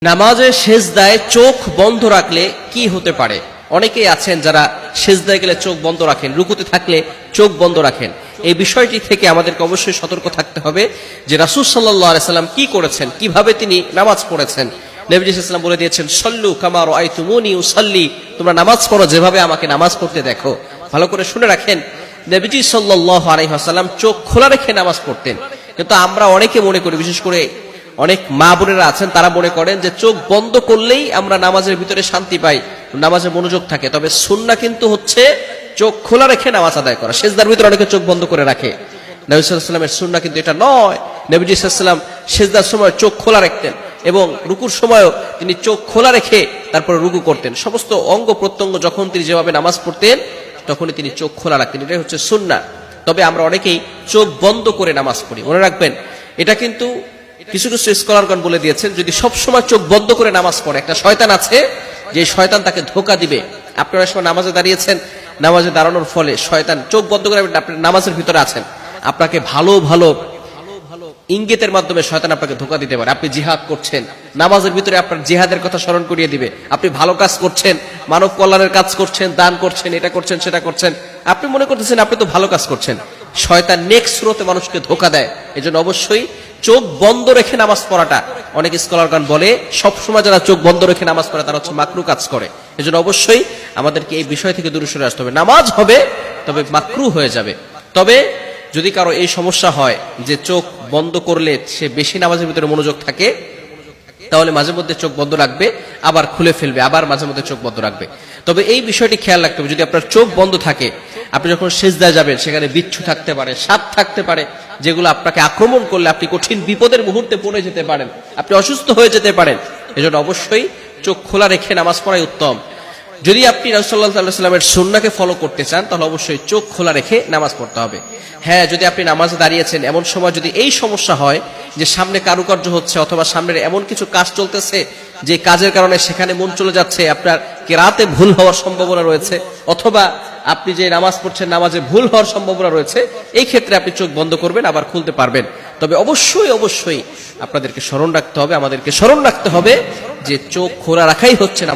নামাজে সেজদায় চোখ বন্ধ রাখলে কি হতে পারে? অনেকেই আছেন যারা সেজদায় গেলে চোখ বন্ধ রাখেন, রুকুতে থাকলে চোখ বন্ধ রাখেন। এই বিষয়টি থেকে আমাদেরকে অবশ্যই সতর্ক থাকতে হবে যে রাসূল সাল্লাল্লাহু আলাইহি সাল্লাম কি করেছেন, কিভাবে তিনি নামাজ পড়েছেন। নবীজি সাল্লাল্লাহু আলাইহি ওয়াসাল্লাম বলে দিয়েছেন, সল্লু কামা রাআইতুমুনি উসাল্লি, তোমরা নামাজ পড়ো যেভাবে আমাকে নামাজ পড়তে দেখো। ভালো করে শুনে রাখেন, নবীজি সাল্লাল্লাহু আলাইহি ওয়াসাল্লাম চোখ খোলা রেখে নামাজ পড়তেন। কিন্তু আমরা অনেকে মনে করি, বিশেষ করে অনেক মা বোনেরা আছেন, তারা মনে করেন যে চোখ বন্ধ করলেই আমরা নামাজের ভিতরে শান্তি পাই, নামাজে মনোযোগ থাকে। তবে সুন্নাহ কিন্তু হচ্ছে চোখ খোলা রেখে নামাজ আদায় করা। সেজদার ভিতরে অনেকে চোখ বন্ধ করে রাখে, নবী সাল্লাল্লাহু আলাইহি ওয়াসাল্লামের সুন্নাহ কিন্তু এটা নয়। নবীজি সাল্লাল্লাহু আলাইহি ওয়াসাল্লাম সেজদার সময় চোখ খোলা রাখতেন এবং রুকুর সময়ও তিনি চোখ খোলা রেখে তারপরে রুকু করতেন। সমস্ত অঙ্গ প্রত্যঙ্গ যখন তিনি যেভাবে নামাজ পড়তেন তখনই তিনি চোখ খোলা রাখতেন। এটাই হচ্ছে সুন্নাহ। তবে আমরা অনেকেই চোখ বন্ধ করে নামাজ পড়ি। মনে রাখবেন, এটা কিন্তু কিছু কিছু স্কলারগণ বলে দিয়েছেন, যদি সব সময় চোখ বন্ধ করে নামাজ পড়ে, একটা শয়তান আছে যে শয়তান তাকে ধোঁকা দিবে। আপনারা সময় নামাজে দাঁড়িয়েছেন, নামাজে দাঁড়ানোর ফলে শয়তান চোখ বন্ধ করে, আপনি নামাজের ভিতরে আছেন, আপনাকে ভালো ভালো ইঙ্গিতের মাধ্যমে শয়তান আপনাকে ধোঁকা দিতে পারে। আপনি জিহাদ করছেন, নামাজের ভিতরে আপনার জিহাদের কথা স্মরণ করিয়ে দিবে। আপনি ভালো কাজ করছেন, মানব কল্যাণের কাজ করছেন, দান করছেন, এটা করছেন, সেটা করছেন, আপনি মনে করতেছেন আপনি তো ভালো কাজ করছেন। শয়তান নেক্সট স্রোতে মানুষকে ধোঁকা দেয়। এজন্য অবশ্যই চোখ বন্ধ রেখে নামাজ পড়াটা, অনেক স্কলারগণ বলে সবসময় যারা চোখ বন্ধ রেখে নামাজ পড়ে তারা হচ্ছে মাকরু কাজ করে। এজন্য অবশ্যই আমাদেরকে এই বিষয় থেকে দূরে সরে আসতে হবে। নামাজ হবে তবে মাকরু হয়ে যাবে। তবে যদি কারো এই সমস্যা হয় যে চোখ বন্ধ করলে সে বেশি নামাজের ভিতরে মনোযোগ থাকে, তাহলে মাঝে মধ্যে চোখ বন্ধ রাখবে, আবার খুলে ফেলবে, আবার মাঝে মধ্যে চোখ বন্ধ রাখবে। তবে এই বিষয়টি খেয়াল রাখতে হবে, যদি আপনার চোখ বন্ধ থাকে, আপনি যখন সিজদায় যাবেন সেখানে বিচ্ছু থাকতে পারে, সাপ থাকতে পারে, যেগুলো আপনাকে আক্রমণ করলে আপনি কঠিন বিপদের মুহূর্তে পড়ে যেতে পারেন, আপনি অসুস্থ হয়ে যেতে পারেন। এজন্য অবশ্যই চোখ খোলা রেখে নামাজ পড়াই উত্তম। যদি আপনি রাসূলুল্লাহ সাল্লাল্লাহু আলাইহি ওয়াসাল্লামের সুন্নাহকে ফলো করতে চান তাহলে অবশ্যই চোখ খোলা রেখে নামাজ পড়তে হবে। হ্যাঁ, যদি আপনি নামাজে দাঁড়িয়েছেন, এমন সময় যদি এই সমস্যা হয় যে সামনে কারুকার্য হচ্ছে অথবা সামনের এমন কিছু কাজ চলতেছে যে কাজের কারণে সেখানে মন চলে যাচ্ছে, আপনার কিরাতে ভুল হওয়ার সম্ভাবনা রয়েছে, অথবা আপনি যে নামাজ পড়ছেন নামাজে ভুল হওয়ার সম্ভাবনা রয়েছে, এই ক্ষেত্রে আপনি চোখ বন্ধ করবেন, আবার খুলতে পারবেন। তবে অবশ্যই অবশ্যই আপনাদেরকে স্মরণ রাখতে হবে, আমাদেরকে স্মরণ রাখতে হবে যে চোখ খোলা রাখাই হচ্ছে না।